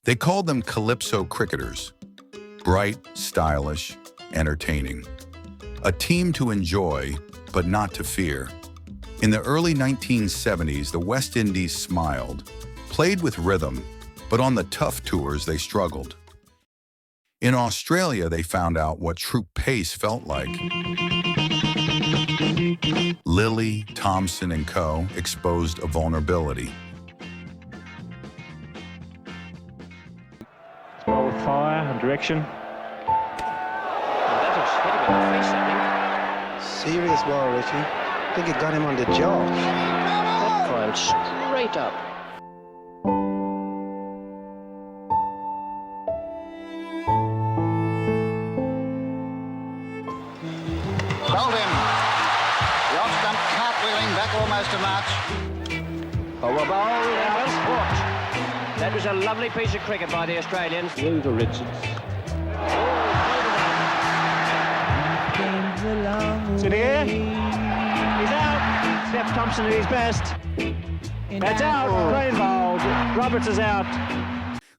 They called them calypso cricketers. Bright, stylish, entertaining. A team to enjoy, but not to fear. In the early 1970s, the West Indies smiled, played with rhythm, but on the tough tours they struggled. In Australia, they found out what true pace felt like. Lilly, Thompson, and co. exposed a vulnerability. Well, with fire and direction. That was hit him in the face, I Serious ball, Richie. I think it got him on the jaw. think. That climbed straight up. Bowled him. The off stump cartwheeling back almost to March. Over bowl, that was hooked. That was a lovely piece of cricket by the Australians. Through to Richards. Is it here? He's out. Steph Thompson at his best. That's out. Clean bowled. Roberts is out.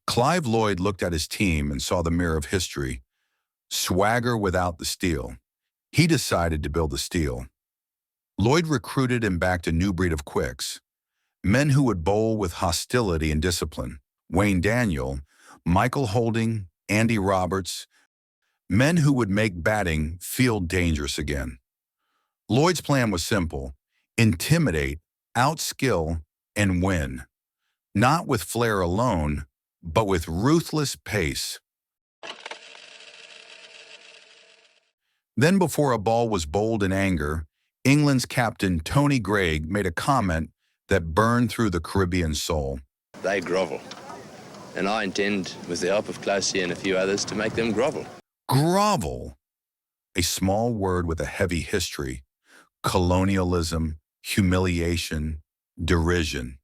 Clive Lloyd looked at his team and saw the mirror of history. Swagger without the steel. He decided to build the steel. Lloyd recruited and backed a new breed of quicks. Men who would bowl with hostility and discipline. Wayne Daniel, Michael Holding, Andy Roberts. Men who would make batting feel dangerous again. Lloyd's plan was simple: intimidate, outskill, and win. Not with flair alone, but with ruthless pace. Then, before a ball was bowled in anger, England's captain Tony Greig made a comment that burned through the Caribbean soul. They grovel. And I intend, with the help of Closey and a few others, to make them grovel. Grovel, a small word with a heavy history. Colonialism, humiliation, derision.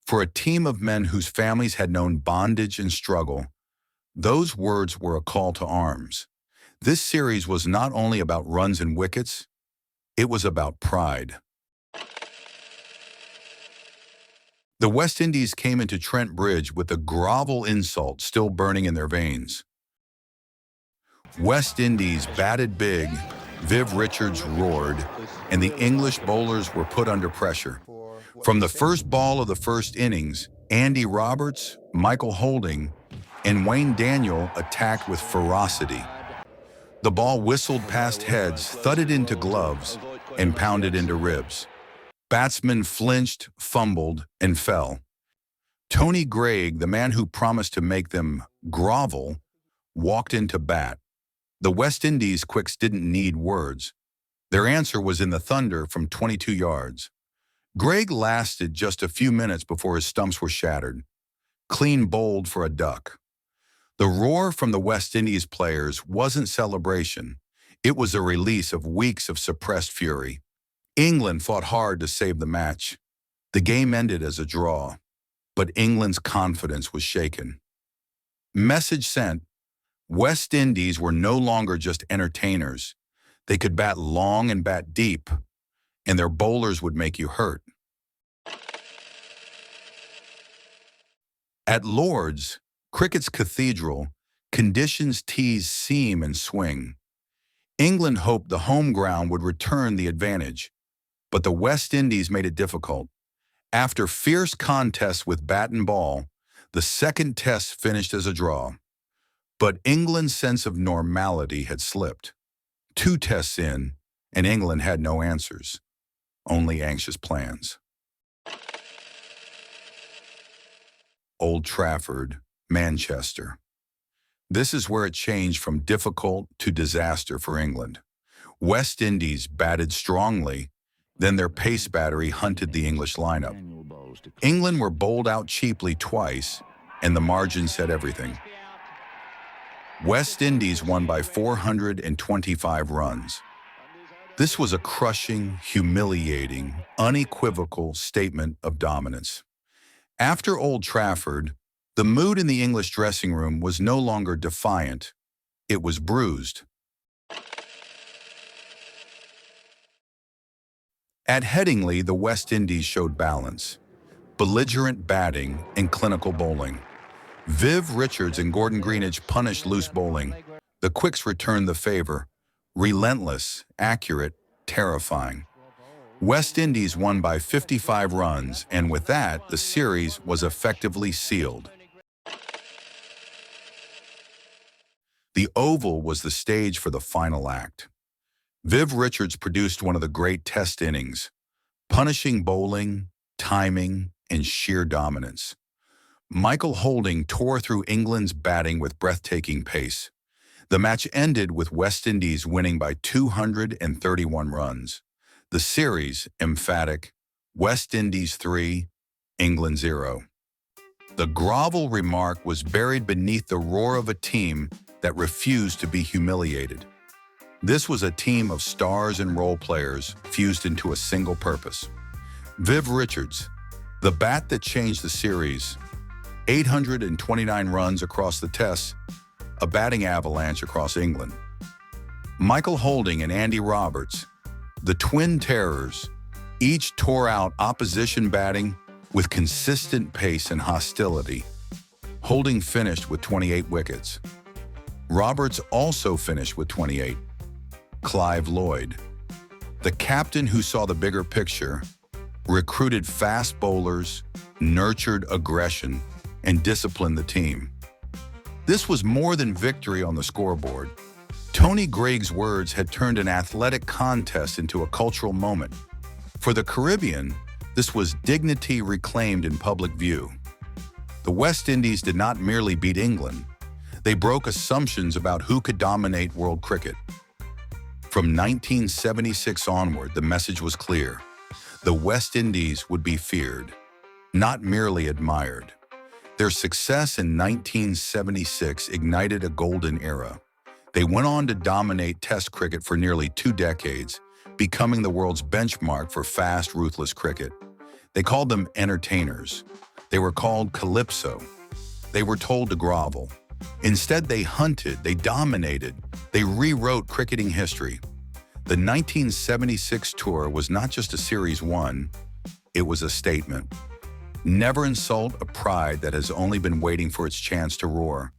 For a team of men whose families had known bondage and struggle, those words were a call to arms. This series was not only about runs and wickets, it was about pride. The West Indies came into Trent Bridge with the grovel insult still burning in their veins. West Indies batted big, Viv Richards roared, and the English bowlers were put under pressure. From the first ball of the first innings, Andy Roberts, Michael Holding, and Wayne Daniel attacked with ferocity. The ball whistled past heads, thudded into gloves, and pounded into ribs. Batsmen flinched, fumbled, and fell. Tony Greig, the man who promised to make them grovel, walked into bat. The West Indies quicks didn't need words. Their answer was in the thunder from 22 yards. Greig lasted just a few minutes before his stumps were shattered. Clean bowled for a duck. The roar from the West Indies players wasn't celebration. It was a release of weeks of suppressed fury. England fought hard to save the match. The game ended as a draw, but England's confidence was shaken. Message sent: West Indies were no longer just entertainers. They could bat long and bat deep, and their bowlers would make you hurt. At Lord's, cricket's cathedral, conditions teased seam and swing. England hoped the home ground would return the advantage, but the West Indies made it difficult. After fierce contests with bat and ball, the second test finished as a draw. But England's sense of normality had slipped. 2 tests in, and England had no answers, only anxious plans. Old Trafford, Manchester. This is where it changed from difficult to disaster for England. West Indies batted strongly, then their pace battery hunted the English lineup. England were bowled out cheaply twice, and the margin said everything. West Indies won by 425 runs. This was a crushing, humiliating, unequivocal statement of dominance. After Old Trafford, the mood in the English dressing room was no longer defiant. It was bruised. At Headingley, the West Indies showed balance, belligerent batting and clinical bowling. Viv Richards and Gordon Greenidge punished loose bowling. The quicks returned the favor. Relentless, accurate, terrifying. West Indies won by 55 runs, and with that, the series was effectively sealed. The Oval was the stage for the final act. Viv Richards produced one of the great Test innings, punishing bowling, timing, and sheer dominance. Michael Holding tore through England's batting with breathtaking pace. The match ended with West Indies winning by 231 runs. The series, emphatic, West Indies 3, England 0. The grovel remark was buried beneath the roar of a team that refused to be humiliated. This was a team of stars and role players fused into a single purpose. Viv Richards, the bat that changed the series, 829 runs across the Tests, a batting avalanche across England. Michael Holding and Andy Roberts, the twin terrors, each tore out opposition batting with consistent pace and hostility. Holding finished with 28 wickets. Roberts also finished with 28. Clive Lloyd, the captain who saw the bigger picture, recruited fast bowlers, nurtured aggression, and disciplined the team. This was more than victory on the scoreboard. Tony Greig's words had turned an athletic contest into a cultural moment. For the Caribbean, this was dignity reclaimed in public view. The West Indies did not merely beat England. They broke assumptions about who could dominate world cricket. From 1976 onward, the message was clear. The West Indies would be feared, not merely admired. Their success in 1976 ignited a golden era. They went on to dominate Test cricket for nearly 2 decades, becoming the world's benchmark for fast, ruthless cricket. They called them entertainers. They were called calypso. They were told to grovel. Instead, they hunted, they dominated, they rewrote cricketing history. The 1976 tour was not just a Series 1, it was a statement. Never insult a pride that has only been waiting for its chance to roar.